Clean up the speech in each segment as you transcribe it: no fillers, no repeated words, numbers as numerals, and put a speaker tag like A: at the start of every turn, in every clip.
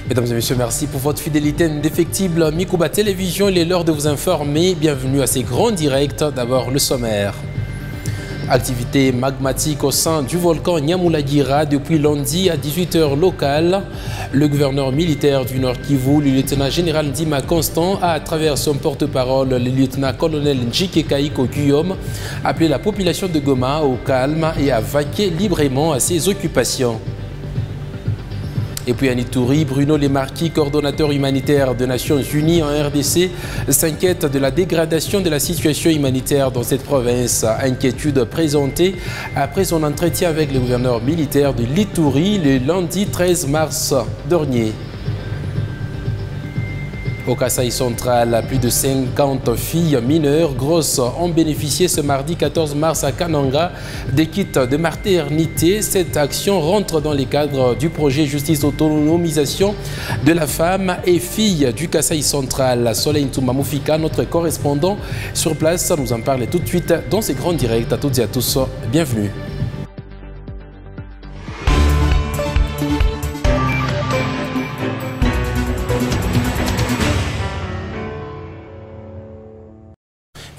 A: Mesdames et messieurs, merci pour votre fidélité indéfectible. Mikouba Télévision, il est l'heure de vous informer. Bienvenue à ces grands directs. D'abord, le sommaire. Activité magmatique au sein du volcan Nyamulagira depuis lundi à 18 h locale. Le gouverneur militaire du Nord Kivu, le lieutenant-général Ndima Constant, a à travers son porte-parole, le lieutenant-colonel Njike Kaiko Guillaume, appelé la population de Goma au calme et à vaquer librement à ses occupations. Et puis à Ituri, Bruno Lemarquis, coordonnateur humanitaire des Nations Unies en RDC, s'inquiète de la dégradation de la situation humanitaire dans cette province. Inquiétude présentée après son entretien avec le gouverneur militaire de l'Ituri le lundi 13 mars dernier. Au Kasaï central, plus de 50 filles mineures grosses ont bénéficié ce mardi 14 mars à Kananga des kits de maternité. Cette action rentre dans les cadres du projet Justice Autonomisation de la femme et fille du Kasaï central. Soleil Ntouma-Moufika, notre correspondant sur place, nous en parle tout de suite dans ces grands directs. À toutes et à tous, bienvenue.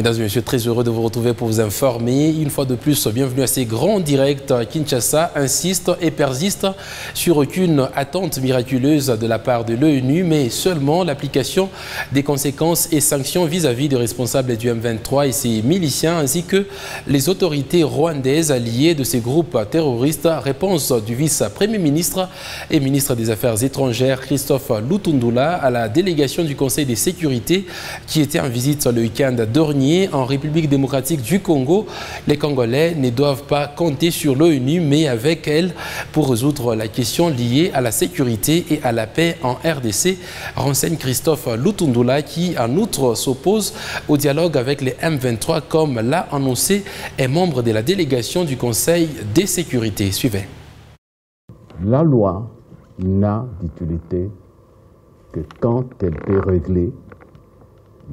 A: Mesdames et messieurs, très heureux de vous retrouver pour vous informer. Une fois de plus, bienvenue à ces grands directs. Kinshasa insiste et persiste sur aucune attente miraculeuse de la part de l'ONU, mais seulement l'application des conséquences et sanctions vis-à-vis des responsables du M23 et ses miliciens, ainsi que les autorités rwandaises alliées de ces groupes terroristes. Réponse du vice-premier ministre et ministre des Affaires étrangères, Christophe Lutundula, à la délégation du Conseil de sécurité qui était en visite le week-end dernier en République démocratique du Congo. Les Congolais ne doivent pas compter sur l'ONU, mais avec elle pour résoudre la question liée à la sécurité et à la paix en RDC, renseigne Christophe Lutundula, qui en outre s'oppose au dialogue avec les M23, comme l'a annoncé un membre de la délégation du Conseil de sécurité. Suivez.
B: La loi n'a d'utilité que quand elle peut régler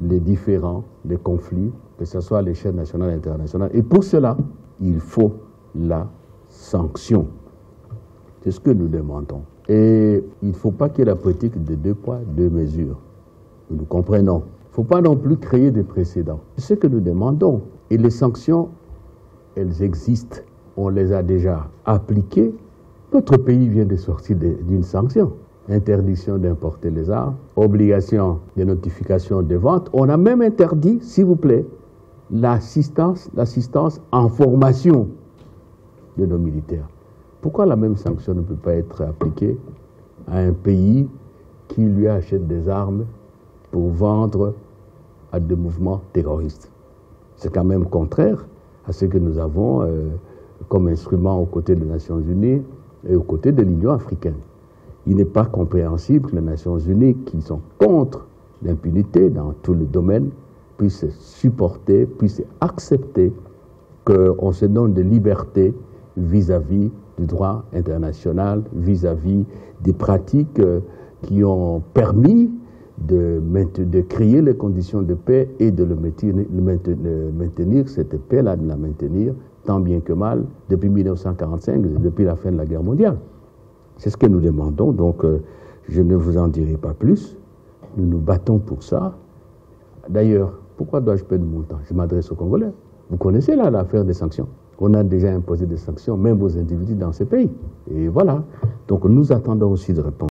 B: les différends, les conflits, que ce soit à l'échelle nationale et internationale. Et pour cela, il faut la sanction. C'est ce que nous demandons. Et il ne faut pas qu'il y ait la politique de 2 poids, 2 mesures. Nous comprenons. Il ne faut pas non plus créer des précédents. C'est ce que nous demandons. Et les sanctions, elles existent. On les a déjà appliquées. Notre pays vient de sortir d'une sanction. Interdiction d'importer les armes, obligation de notification de vente. On a même interdit, s'il vous plaît, l'assistance en formation de nos militaires. Pourquoi la même sanction ne peut pas être appliquée à un pays qui lui achète des armes pour vendre à des mouvements terroristes? C'est quand même contraire à ce que nous avons comme instrument aux côtés des Nations Unies et aux côtés de l'Union africaine. Il n'est pas compréhensible que les Nations Unies, qui sont contre l'impunité dans tout le domaine, puissent supporter, puissent accepter qu'on se donne de liberté vis-à-vis du droit international, vis-à-vis des pratiques qui ont permis de créer les conditions de paix et de maintenir cette paix-là, de la maintenir tant bien que mal depuis 1945, depuis la fin de la guerre mondiale. C'est ce que nous demandons, donc je ne vous en dirai pas plus. Nous nous battons pour ça. D'ailleurs, pourquoi dois-je payer de montant? Je m'adresse aux Congolais. Vous connaissez là l'affaire des sanctions. On a déjà imposé des sanctions, même aux individus dans ces pays. Et voilà. Donc nous attendons aussi de répondre.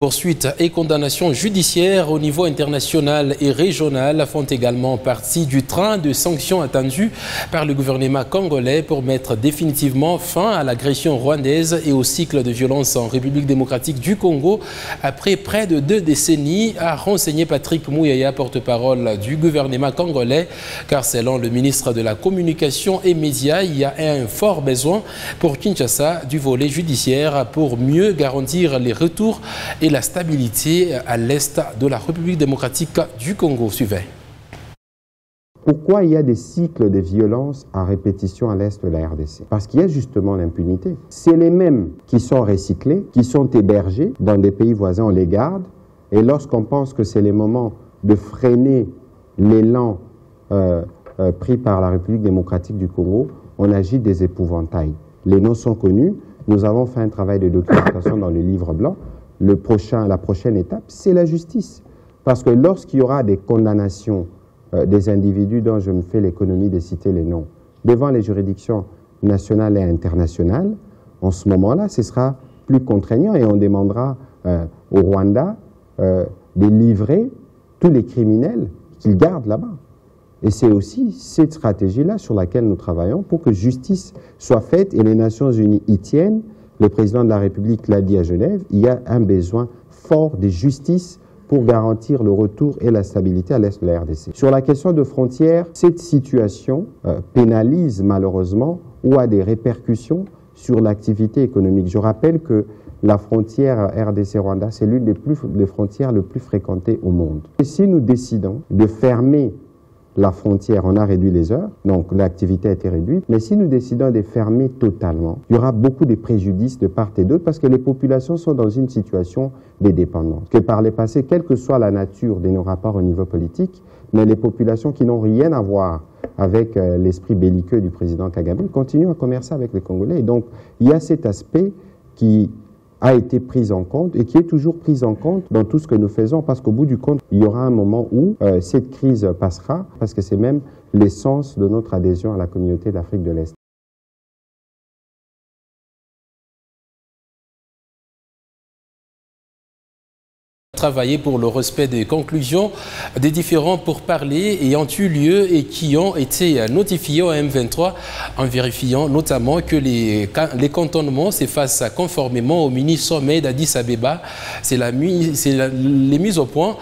A: Poursuites et condamnations judiciaires au niveau international et régional font également partie du train de sanctions attendues par le gouvernement congolais pour mettre définitivement fin à l'agression rwandaise et au cycle de violence en République démocratique du Congo après près de 2 décennies, a renseigné Patrick Mouyaya, porte-parole du gouvernement congolais, car selon le ministre de la Communication et Médias, il y a un fort besoin pour Kinshasa du volet judiciaire pour mieux garantir les retours et la stabilité à l'est de la République démocratique du Congo. Suivez.
C: Pourquoi il y a des cycles de violence à répétition à l'est de la RDC? Parce qu'il y a justement l'impunité. C'est les mêmes qui sont recyclés, qui sont hébergés dans des pays voisins, on les garde. Et lorsqu'on pense que c'est le moment de freiner l'élan pris par la République démocratique du Congo, on agit des épouvantails. Les noms sont connus. Nous avons fait un travail de documentation dans le livre blanc la prochaine étape, c'est la justice. Parce que lorsqu'il y aura des condamnations des individus dont je me fais l'économie de citer les noms, devant les juridictions nationales et internationales, en ce moment-là, ce sera plus contraignant et on demandera au Rwanda de livrer tous les criminels qu'ils gardent là-bas. Et c'est aussi cette stratégie-là sur laquelle nous travaillons pour que justice soit faite et les Nations Unies y tiennent. Le président de la République l'a dit à Genève, il y a un besoin fort de justice pour garantir le retour et la stabilité à l'est de la RDC. Sur la question de frontières, cette situation pénalise malheureusement ou a des répercussions sur l'activité économique. Je rappelle que la frontière RDC-Rwanda, c'est l'une des frontières les plus fréquentées au monde. Et si nous décidons de fermer la frontière, on a réduit les heures, donc l'activité a été réduite. Mais si nous décidons de fermer totalement, il y aura beaucoup de préjudices de part et d'autre parce que les populations sont dans une situation de dépendance. Que par le passé, quelle que soit la nature de nos rapports au niveau politique, mais les populations qui n'ont rien à voir avec l'esprit belliqueux du président Kagame continuent à commercer avec les Congolais. Et donc, il y a cet aspect qui a été prise en compte et qui est toujours prise en compte dans tout ce que nous faisons parce qu'au bout du compte, il y aura un moment où cette crise passera parce que c'est même l'essence de notre adhésion à la communauté d'Afrique de l'Est.
A: Travailler pour le respect des conclusions des différents pourparlers ayant eu lieu et qui ont été notifiés au M23 en vérifiant notamment que les cantonnements s'effacent conformément au mini-sommet d'Addis Abeba. C'est les mises au point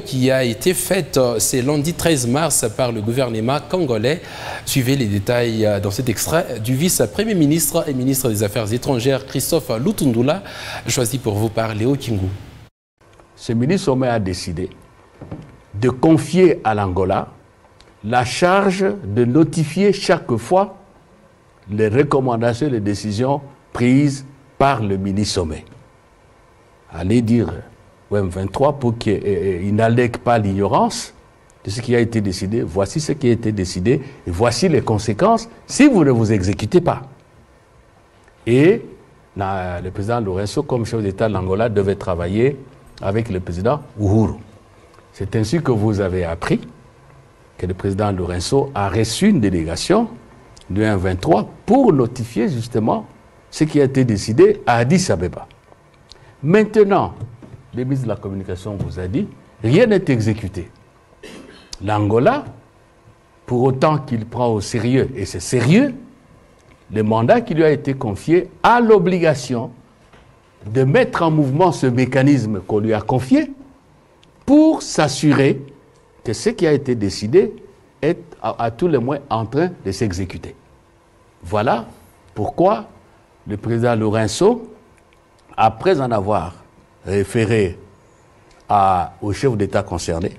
A: qui a été faite ce lundi 13 mars par le gouvernement congolais. Suivez les détails dans cet extrait du vice-premier ministre et ministre des Affaires étrangères Christophe Lutundula, choisi pour vous parler au Kingu.
D: Ce mini-sommet a décidé de confier à l'Angola la charge de notifier chaque fois les recommandations et les décisions prises par le mini-sommet. Allez dire au M23 pour qu'il n'allègue pas l'ignorance de ce qui a été décidé. Voici ce qui a été décidé et voici les conséquences si vous ne vous exécutez pas. Et le président Lourenço, comme chef d'État de l'Angola, devait travailler avec le président Uhuru. C'est ainsi que vous avez appris que le président Lourenço a reçu une délégation du M23 pour notifier justement ce qui a été décidé à Addis Abeba. Maintenant, le ministre de la Communication vous a dit, rien n'est exécuté. L'Angola, pour autant qu'il prend au sérieux, et c'est sérieux, le mandat qui lui a été confié a l'obligation de mettre en mouvement ce mécanisme qu'on lui a confié pour s'assurer que ce qui a été décidé est à tout le moins en train de s'exécuter. Voilà pourquoi le président Lourenço, après en avoir référé au chef d'État concerné,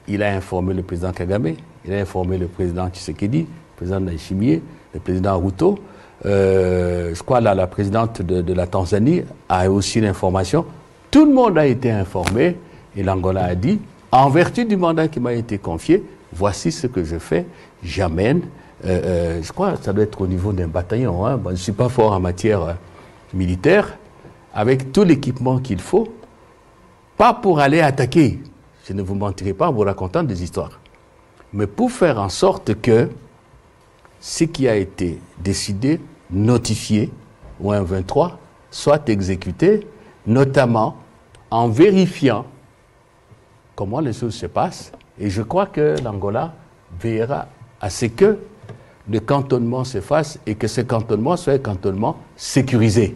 D: il a informé le président Kagame, il a informé le président Tshisekedi, le président Ndayishimiye, le président Ruto. Je crois là, la présidente de la Tanzanie a aussi l'information. Tout le monde a été informé et l'Angola a dit, en vertu du mandat qui m'a été confié, voici ce que je fais, j'amène. Je crois que ça doit être au niveau d'un bataillon. Hein. Bon, je ne suis pas fort en matière militaire, avec tout l'équipement qu'il faut, pas pour aller attaquer, je ne vous mentirai pas en vous racontant des histoires, mais pour faire en sorte que ce qui a été décidé, notifié au M23, soit exécuté, notamment en vérifiant comment les choses se passent. Et je crois que l'Angola veillera à ce que le cantonnement se fasse et que ce cantonnement soit un cantonnement sécurisé.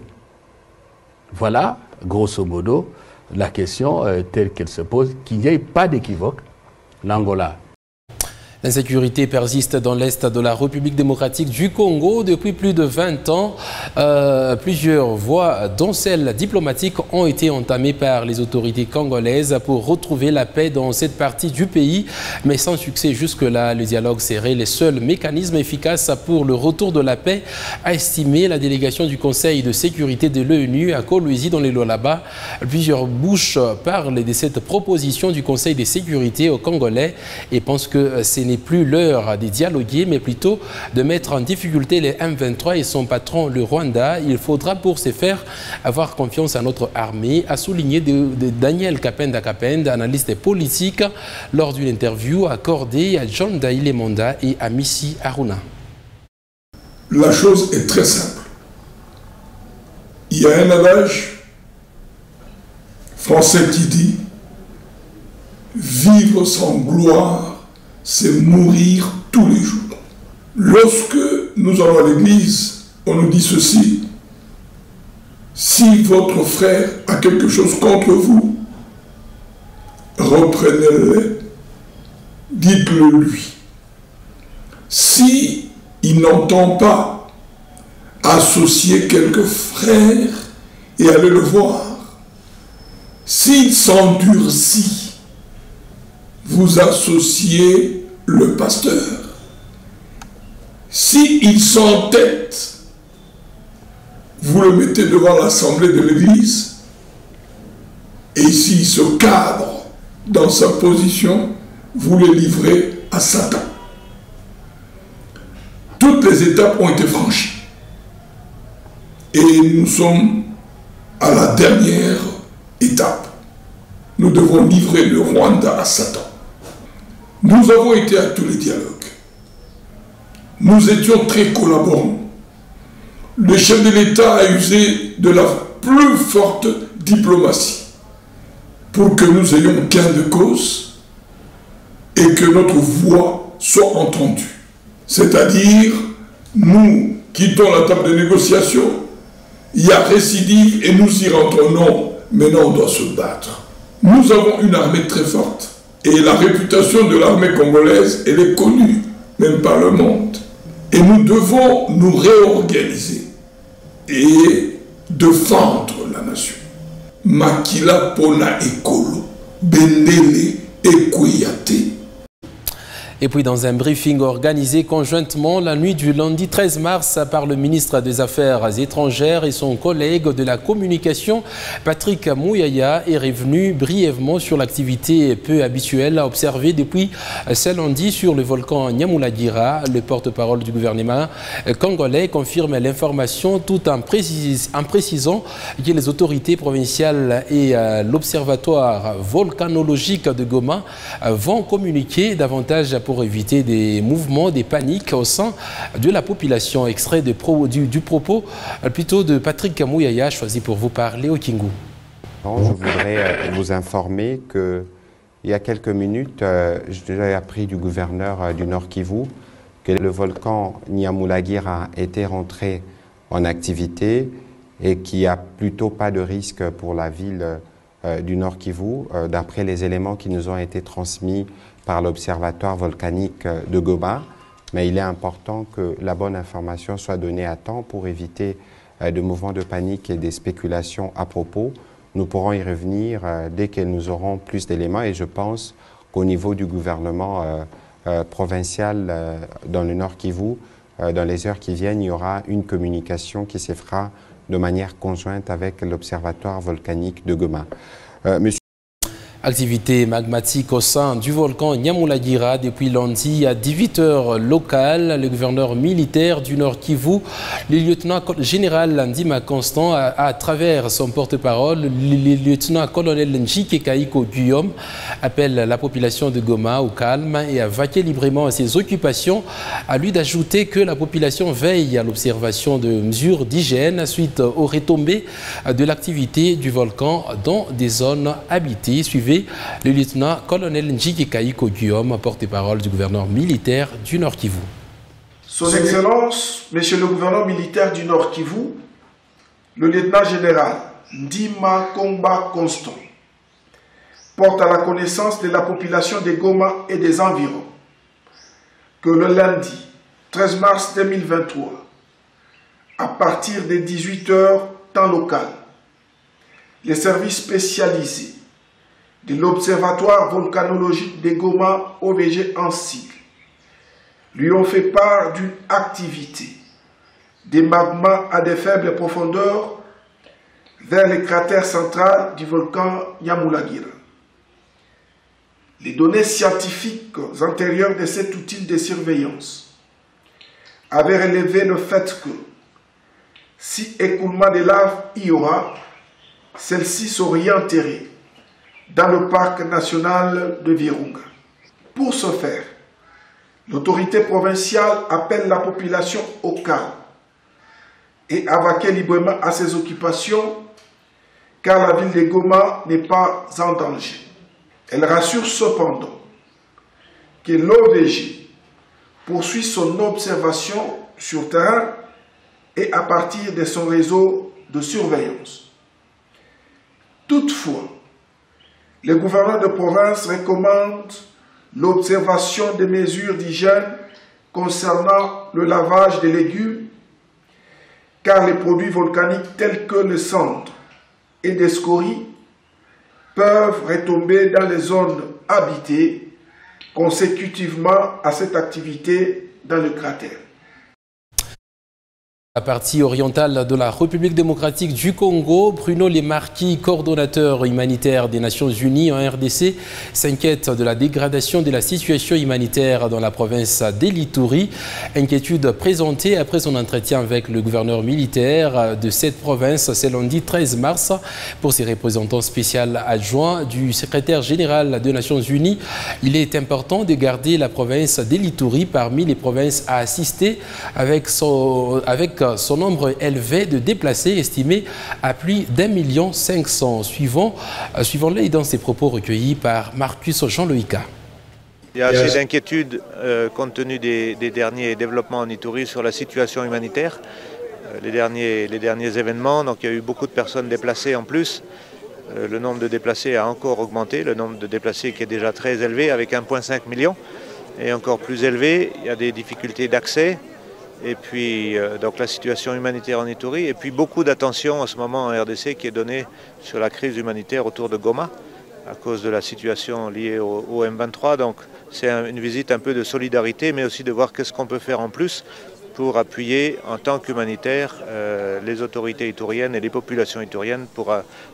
D: Voilà, grosso modo, la question telle qu'elle se pose, qu'il n'y ait pas d'équivoque. L'Angola.
A: L'insécurité persiste dans l'est de la République démocratique du Congo depuis plus de 20 ans. Plusieurs voies, dont celle diplomatique, ont été entamées par les autorités congolaises pour retrouver la paix dans cette partie du pays. Mais sans succès jusque-là, le dialogue serait le seul mécanisme efficace pour le retour de la paix, a estimé la délégation du Conseil de sécurité de l'ONU à Kolwezi dans les Lualaba. Plusieurs bouches parlent de cette proposition du Conseil de sécurité aux Congolais et pensent que ce n'est n'est plus l'heure de dialoguer, mais plutôt de mettre en difficulté les M23 et son patron, le Rwanda. Il faudra pour ce faire avoir confiance à notre armée, a souligné Daniel Kapenda, analyste politique, lors d'une interview accordée à John Daïle Monda et à Missy Aruna.
E: La chose est très simple. Il y a un adage français qui dit « Vivre sans gloire, c'est mourir tous les jours ». Lorsque nous allons à l'église, on nous dit ceci: si votre frère a quelque chose contre vous, reprenez-le, dites-le lui. Si il n'entend pas, associer quelques frères et aller le voir. S'il s'endurcit, vous associez le pasteur. S'il s'entête, vous le mettez devant l'assemblée de l'église. Et s'il se cadre dans sa position, vous le livrez à Satan. Toutes les étapes ont été franchies. Et nous sommes à la dernière étape. Nous devons livrer le Rwanda à Satan. Nous avons été à tous les dialogues. Nous étions très collaborants. Le chef de l'État a usé de la plus forte diplomatie pour que nous ayons gain de cause et que notre voix soit entendue. C'est-à-dire, nous quittons la table de négociation, il y a récidive et nous y rentrons. Non, maintenant on doit se battre. Nous avons une armée très forte et la réputation de l'armée congolaise, elle est connue, même par le monde. Et nous devons nous réorganiser et défendre la nation. Makila Pona Ekolo, Bendele Ekweyate.
A: Et puis dans un briefing organisé conjointement la nuit du lundi 13 mars par le ministre des Affaires étrangères et son collègue de la communication, Patrick Mouyaya, est revenu brièvement sur l'activité peu habituelle observée depuis ce lundi sur le volcan Nyamulagira. Le porte-parole du gouvernement congolais confirme l'information tout en précisant que les autorités provinciales et l'observatoire volcanologique de Goma vont communiquer davantage pour éviter des mouvements, des paniques au sein de la population. Extrait du propos plutôt de Patrick Mouyaya, choisi pour vous parler au Kingu.
C: Je voudrais vous informer qu'il y a quelques minutes, j'ai déjà appris du gouverneur du Nord Kivu que le volcan Nyamulagira était rentré en activité et qu'il n'y a plutôt pas de risque pour la ville du Nord Kivu, d'après les éléments qui nous ont été transmis par l'Observatoire volcanique de Goma. Mais il est important que la bonne information soit donnée à temps pour éviter de mouvements de panique et des spéculations à propos. Nous pourrons y revenir dès que nous aurons plus d'éléments et je pense qu'au niveau du gouvernement provincial dans le Nord Kivu, dans les heures qui viennent, il y aura une communication qui se fera de manière conjointe avec l'Observatoire volcanique de Goma.
A: Activité magmatique au sein du volcan Nyamulagira depuis lundi à 18h locale. Le gouverneur militaire du Nord Kivu, le lieutenant-général Ndima Constant, à travers son porte-parole, le lieutenant-colonel Njike Kaiko Guillaume, appelle la population de Goma au calme et à vaquer librement à ses occupations. À lui d'ajouter que la population veille à l'observation de mesures d'hygiène suite aux retombées de l'activité du volcan dans des zones habitées. Suivez le lieutenant-colonel Njike Kaiko Guillaume, porte-parole du gouverneur militaire du Nord Kivu.
F: Son Excellence, Monsieur le gouverneur militaire du Nord Kivu, le lieutenant-général Ndima Komba Constant, porte à la connaissance de la population de Goma et des environs que le lundi 13 mars 2023, à partir de 18h temps local, les services spécialisés de l'Observatoire volcanologique de Goma, OVG en sigle, lui ont fait part d'une activité des magmas à de faibles profondeurs vers le cratère central du volcan Nyamulagira. Les données scientifiques antérieures de cet outil de surveillance avaient relevé le fait que si écoulement de lave y aura, celle-ci serait enterrée dans le parc national de Virunga. Pour ce faire, l'autorité provinciale appelle la population au calme et à vaquer librement à ses occupations, car la ville de Goma n'est pas en danger. Elle rassure cependant que l'OVJ poursuit son observation sur terrain et à partir de son réseau de surveillance. Toutefois, le gouverneur de province recommande l'observation des mesures d'hygiène concernant le lavage des légumes, car les produits volcaniques tels que les cendres et des scories peuvent retomber dans les zones habitées consécutivement à cette activité dans le cratère.
A: La partie orientale de la République démocratique du Congo, Bruno Lemarquis, coordonnateur humanitaire des Nations Unies en RDC, s'inquiète de la dégradation de la situation humanitaire dans la province d'Elituri. Inquiétude présentée après son entretien avec le gouverneur militaire de cette province, c'est lundi 13 mars. Pour ses représentants spéciaux adjoints du secrétaire général des Nations Unies, il est important de garder la province d'Elituri parmi les provinces à assister avec son nombre élevé de déplacés, estimé à plus d'1,5 million. Suivons-le dans ses propos recueillis par Marcus Jean-Loïca.
G: Il y a assez d'inquiétudes compte tenu des derniers développements en Ituri sur la situation humanitaire, les derniers événements. Donc il y a eu beaucoup de personnes déplacées en plus. Le nombre de déplacés a encore augmenté, le nombre de déplacés qui est déjà très élevé avec 1,5 million et encore plus élevé. Il y a des difficultés d'accès. Et puis, donc la situation humanitaire en Ituri, et puis beaucoup d'attention en ce moment en RDC qui est donnée sur la crise humanitaire autour de Goma, à cause de la situation liée au M23. Donc c'est une visite un peu de solidarité, mais aussi de voir qu'est-ce qu'on peut faire en plus pour appuyer en tant qu'humanitaire les autorités ituriennes et les populations ituriennes pour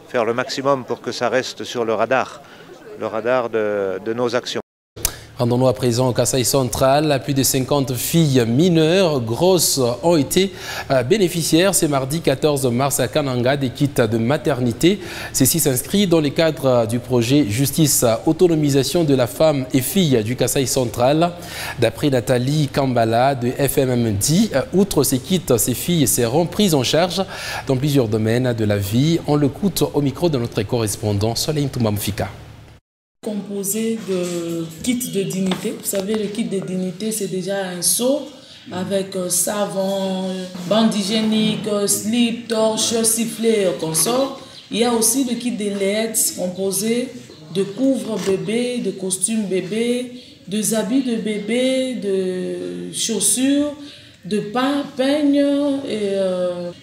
G: faire le maximum pour que ça reste sur le radar de nos actions.
A: Rendons-nous à présent au Kasaï central. Plus de 50 filles mineures grosses ont été bénéficiaires ce mardi 14 mars à Kananga des kits de maternité. Ceci s'inscrit dans le cadre du projet Justice Autonomisation de la femme et fille du Kasaï central. D'après Nathalie Kambala de FMMD, outre ces kits, ces filles seront prises en charge dans plusieurs domaines de la vie. On l'écoute au micro de notre correspondant Soleil Toumamfika.
H: Composé de kits de dignité. Vous savez, le kit de dignité, c'est déjà un seau avec savon, bande hygiénique, slip, torche, sifflet, consort. Il y a aussi le kit de LED composé de couvre-bébé, de costumes bébé, de habits de bébé, de chaussures, de peignes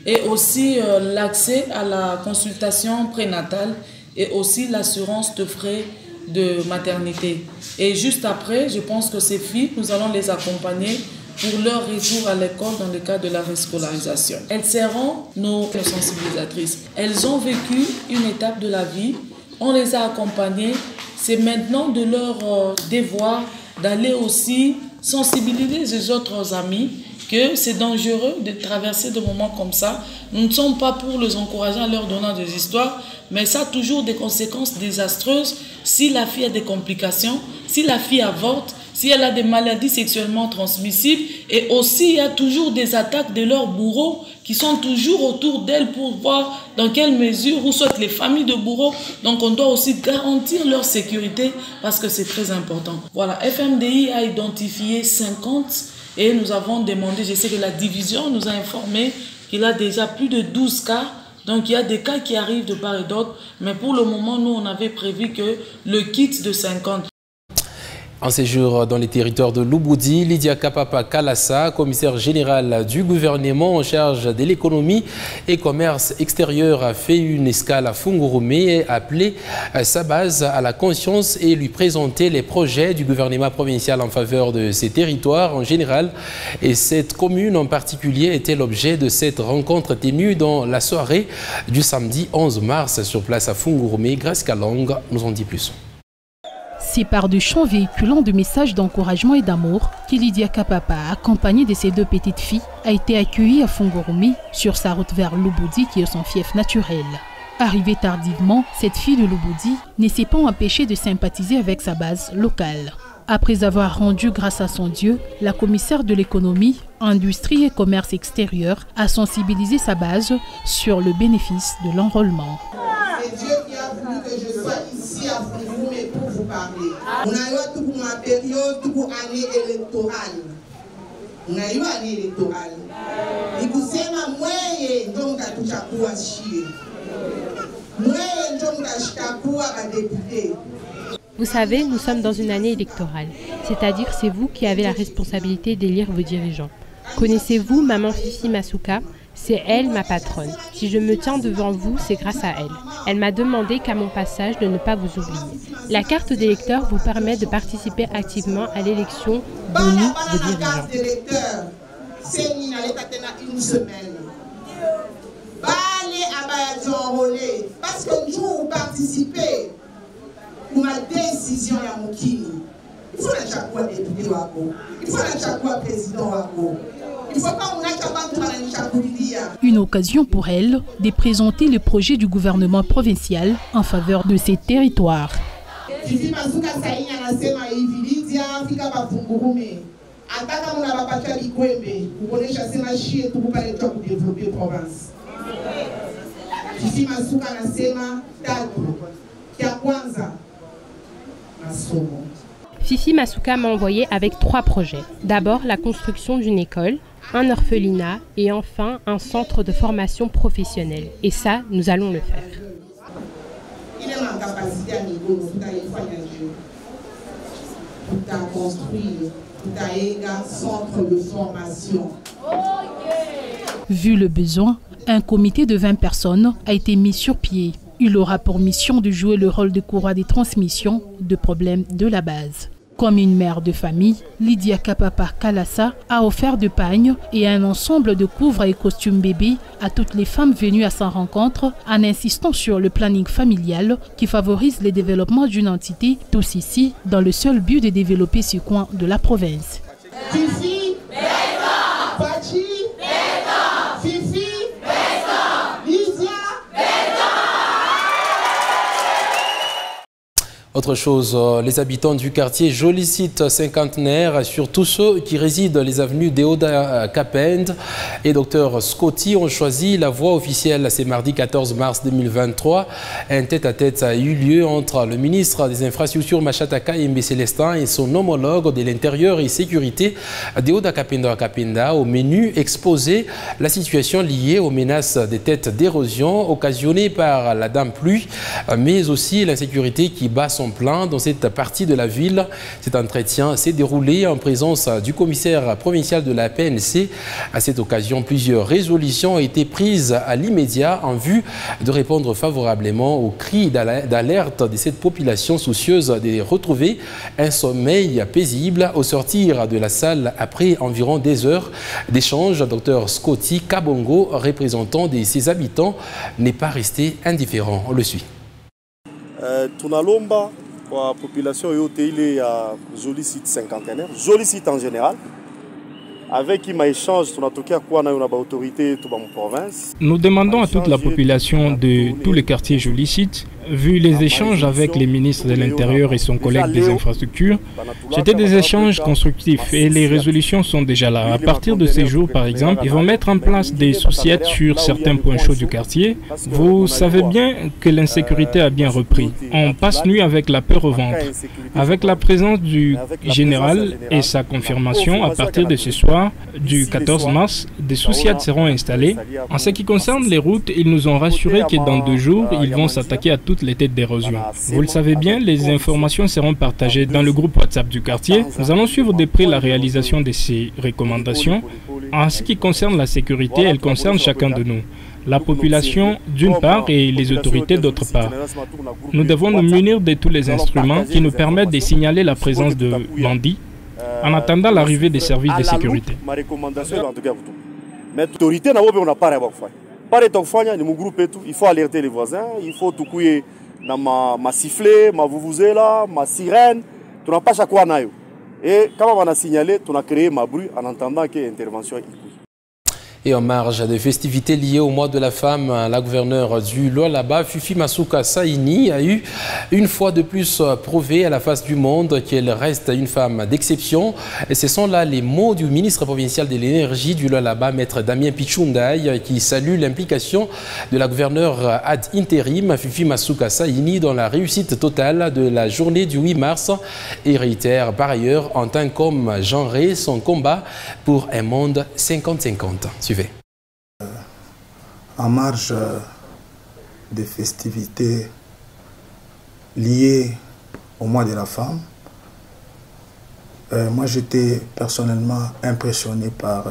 H: et aussi l'accès à la consultation prénatale et aussi l'assurance de frais de maternité. Et juste après, je pense que ces filles, nous allons les accompagner pour leur retour à l'école dans le cadre de la rescolarisation. Elles seront nos sensibilisatrices. Elles ont vécu une étape de la vie, on les a accompagnées. C'est maintenant de leur devoir d'aller aussi sensibiliser les autres amis que c'est dangereux de traverser des moments comme ça. Nous ne sommes pas pour les encourager en leur donnant des histoires, mais ça a toujours des conséquences désastreuses si la fille a des complications, si la fille avorte, si elle a des maladies sexuellement transmissibles, et aussi il y a toujours des attaques de leurs bourreaux qui sont toujours autour d'elle pour voir dans quelle mesure, où sont les familles de bourreaux. Donc on doit aussi garantir leur sécurité parce que c'est très important. Voilà, FMDI a identifié 50 et nous avons demandé, je sais que la division nous a informé qu'il a déjà plus de 12 cas. Donc il y a des cas qui arrivent de part et d'autre, mais pour le moment, nous on avait prévu que le kit de 50.
A: En séjour dans les territoires de Lubudi, Lydia Kapapa Kalassa, commissaire général du gouvernement en charge de l'économie et commerce extérieur, a fait une escale à Fungurume et a appelé sa base à la conscience et lui présenter les projets du gouvernement provincial en faveur de ces territoires en général. Et cette commune en particulier était l'objet de cette rencontre tenue dans la soirée du samedi 11 mars sur place à Fungurume. Grace Kalong nous en dit plus.
I: C'est par de chants véhiculant de messages d'encouragement et d'amour que Lydia Kapapa, accompagnée de ses 2 petites filles, a été accueillie à Fongoroumi sur sa route vers Lubudi qui est son fief naturel. Arrivée tardivement, cette fille de Lubudi ne s'est pas empêchée de sympathiser avec sa base locale. Après avoir rendu grâce à son Dieu, la commissaire de l'économie, industrie et commerce extérieur a sensibilisé sa base sur le bénéfice de l'enrôlement.
J: C'est Dieu qui a voulu que je sois ici à Fongoroumi pour vous parler. On a eu tout pour ma période, tout pour année électorale. On a eu année électorale. Et vous savez, moi, donc à tout à coup à chier.
K: Vous savez, nous sommes dans une année électorale, c'est-à-dire c'est vous qui avez la responsabilité d'élire vos dirigeants. Connaissez-vous maman Fifi Masuka? C'est elle ma patronne. Si je me tiens devant vous, c'est grâce à elle. Elle m'a demandé qu'à mon passage de ne pas vous oublier. La carte d'électeur vous permet de participer activement à l'élection de nous, vos dirigeants.
J: Parce que nous vous participez pour ma décision à mon kini. Il faut la chaque fois député wako. Il faut la chaque fois président wako. Il faut pas on a chaque
I: Une occasion pour elle de présenter le projet du gouvernement provincial en faveur de ces territoires.
J: Fifi Masuka Saïna na sema Ivilidia fika ba Fongoroumi. Ataka mona ba pacha bikwembe. Vous connaissez chasser ma chie tout pour parler de pour développer province. Fifi Masuka anasema tatu kia kwanza masomo.
K: Fifi Masuka m'a envoyé avec 3 projets. D'abord la construction d'une école, un orphelinat et enfin un centre de formation professionnelle. Et ça, nous allons le faire.
J: Il est en capacité à niveau, tout à construire, tout à centre de formation.
I: Vu le besoin, un comité de 20 personnes a été mis sur pied. Il aura pour mission de jouer le rôle de courroie des transmissions de problèmes de la base. Comme une mère de famille, Lydia Kapapa Kalassa a offert de pagnes et un ensemble de couvres et costumes bébés à toutes les femmes venues à sa rencontre en insistant sur le planning familial qui favorise le développement d'une entité, tous ici dans le seul but de développer ce coin de la province.
J: Fifi, Bachi, Fifi, Lydia.
A: Autre chose, les habitants du quartier Joli Site cinquantenaire, surtout ceux qui résident les avenues Deoda Kapend et Dr Scotty, ont choisi la voie officielle. C'est mardi 14 mars 2023. Un tête-à-tête a eu lieu entre le ministre des Infrastructures Machata Kayembe Célestin et son homologue de l'Intérieur et Sécurité Deoda Kapenda. Au menu exposé la situation liée aux menaces des têtes d'érosion occasionnées par la dame pluie, mais aussi l'insécurité qui bat son plein dans cette partie de la ville. Cet entretien s'est déroulé en présence du commissaire provincial de la PNC. À cette occasion, plusieurs résolutions ont été prises à l'immédiat en vue de répondre favorablement aux cris d'alerte de cette population soucieuse de retrouver un sommeil paisible au sortir de la salle après environ des heures d'échange. Dr Scotty Kabongo, représentant de ses habitants, n'est pas resté indifférent. On le suit.
L: Tunalomba kwa population yote ile ya Joli Site cinquantenaire, Joli Site en général, avec qui m'a échange tunatokea kuwa nayo na autorité tout dans province.
M: Nous demandons à toute la population de tout le quartier Joli Site, vu les échanges avec les ministres de l'Intérieur et son collègue des infrastructures, c'était des échanges constructifs et les résolutions sont déjà là. À partir de ces jours, par exemple, ils vont mettre en place des souciettes sur certains points chauds du quartier. Vous savez bien que l'insécurité a bien repris. On passe nuit avec la peur au ventre. Avec la présence du général et sa confirmation, à partir de ce soir, du 14 mars, des souciettes seront installées. En ce qui concerne les routes, ils nous ont rassuré que dans 2 jours, ils vont s'attaquer à toutes les têtes d'érosion. Vous le savez bien, les informations seront partagées dans le groupe WhatsApp du quartier. Nous allons suivre de près la réalisation de ces recommandations. En ce qui concerne la sécurité, elle concerne chacun de nous. La population d'une part et les autorités d'autre part. Nous devons nous munir de tous les instruments qui nous permettent de signaler la présence de bandits en attendant l'arrivée des services de sécurité.
L: Mais l'autorité n'a pas de il faut alerter les voisins, il faut tout couiller na ma sifflet, ma vuvuzela, ma sirène, tu n'as pas chaque fois nayo. Et quand on a signalé, tu as créé ma bruit en entendant qu'il y a intervention.
A: Et en marge des festivités liées au mois de la femme, la gouverneure du Lualaba, Fifi Masuka Saini, a eu une fois de plus prouvé à la face du monde qu'elle reste une femme d'exception. Et ce sont là les mots du ministre provincial de l'énergie du Lualaba, maître Damien Pichundaï, qui salue l'implication de la gouverneure ad intérim, Fifi Masuka Saini, dans la réussite totale de la journée du 8 mars et réitère par ailleurs en tant qu'homme genré son combat pour un monde 50-50.
N: En marge des festivités liées au mois de la femme, moi j'étais personnellement impressionné par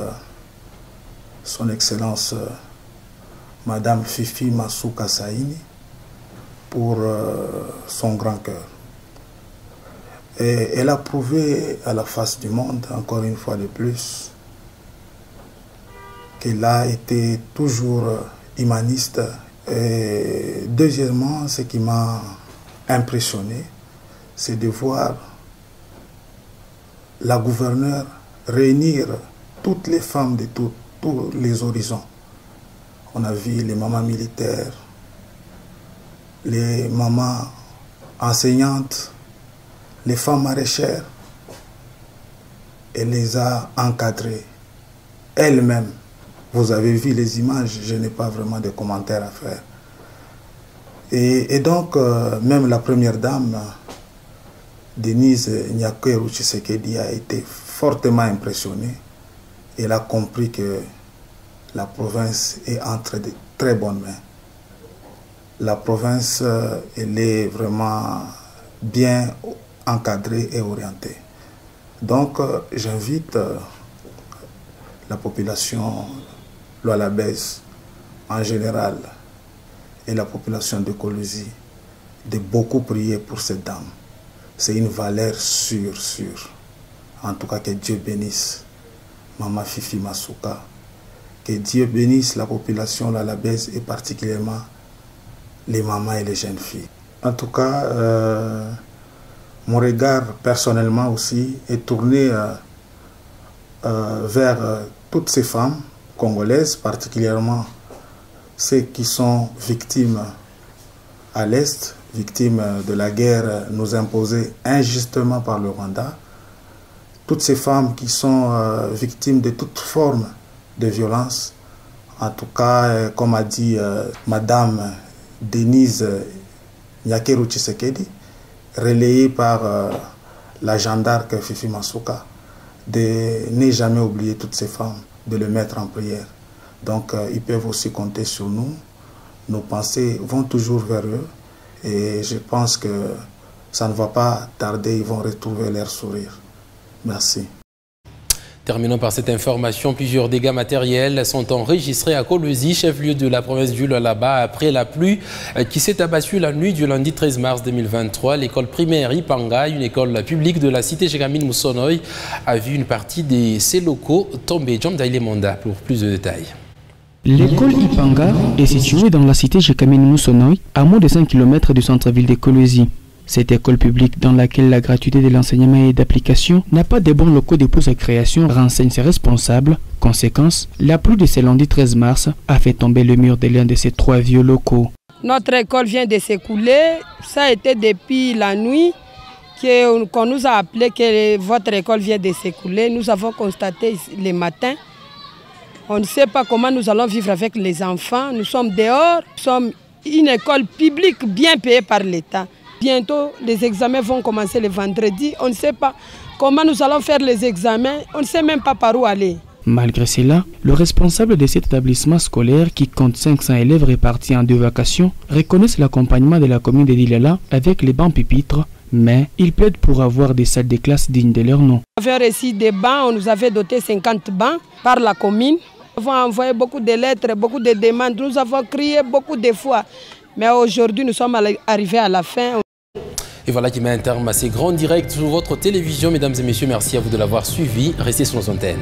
N: son Excellence Madame Fifi Masuka Saini pour son grand cœur. Et elle a prouvé à la face du monde, encore une fois de plus, qu'elle a été toujours humaniste. Et deuxièmement, ce qui m'a impressionné, c'est de voir la gouverneure réunir toutes les femmes de tous les horizons. On a vu les mamans militaires, les mamans enseignantes, les femmes maraîchères. Elle les a encadrées elle-même. Vous avez vu les images, je n'ai pas vraiment de commentaires à faire. Et donc, même la première dame, Denise Nyakeru Tshisekedi, a été fortement impressionnée. Elle a compris que la province est entre de très bonnes mains. La province, elle est vraiment bien encadrée et orientée. Donc, j'invite la population lualabaise en général et la population de Kolwezi de beaucoup prier pour cette dame. C'est une valeur sûre. En tout cas, que Dieu bénisse Maman Fifi Masuka. Que Dieu bénisse la population lualabaise et particulièrement les mamans et les jeunes filles. En tout cas, mon regard personnellement aussi est tourné vers toutes ces femmes congolaises, particulièrement ceux qui sont victimes à l'Est, victimes de la guerre nous imposée injustement par le Rwanda. Toutes ces femmes qui sont victimes de toute forme de violence. En tout cas, comme a dit Madame Denise Nyakeru Tshisekedi, relayée par la gendarme Fifi Masuka, de ne jamais oublier toutes ces femmes, de les mettre en prière. Donc ils peuvent aussi compter sur nous. Nos pensées vont toujours vers eux et je pense que ça ne va pas tarder, ils vont retrouver leur sourire. Merci.
A: Terminons par cette information. Plusieurs dégâts matériels sont enregistrés à Kolwezi, chef-lieu de la province du Lualaba, après la pluie qui s'est abattue la nuit du lundi 13 mars 2023. L'école primaire Ipanga, une école publique de la cité Jekamine Moussonoï, a vu une partie de ses locaux tomber. John Dailemonda pour plus de détails.
O: L'école Ipanga est située dans la cité Jekamine Moussonoï, à moins de 5 km du centre-ville de Kolwezi. Cette école publique dans laquelle la gratuité de l'enseignement et d'application n'a pas de bons locaux de post-création renseigne ses responsables. Conséquence, la pluie de ce lundi 13 mars a fait tomber le mur de l'un de ces 3 vieux locaux.
P: Notre école vient de s'écouler. Ça a été depuis la nuit qu'on nous a appelé que votre école vient de s'écouler. Nous avons constaté le matin. On ne sait pas comment nous allons vivre avec les enfants. Nous sommes dehors. Nous sommes une école publique bien payée par l'État. Bientôt, les examens vont commencer le vendredi. On ne sait pas comment nous allons faire les examens. On ne sait même pas par où aller.
O: Malgré cela, le responsable de cet établissement scolaire qui compte 500 élèves répartis en 2 vacations reconnaît l'accompagnement de la commune de Dilala avec les bancs pupitres, mais il plaide pour avoir des salles de classe dignes de leur nom.
P: Nous avions reçu des bancs, on nous avait doté 50 bancs par la commune. Nous avons envoyé beaucoup de lettres, beaucoup de demandes. Nous avons crié beaucoup de fois. Mais aujourd'hui, nous sommes arrivés à la fin.
A: Et voilà qui met un terme à ces grands directs sur votre télévision. Mesdames et messieurs, merci à vous de l'avoir suivi. Restez sur nos antennes.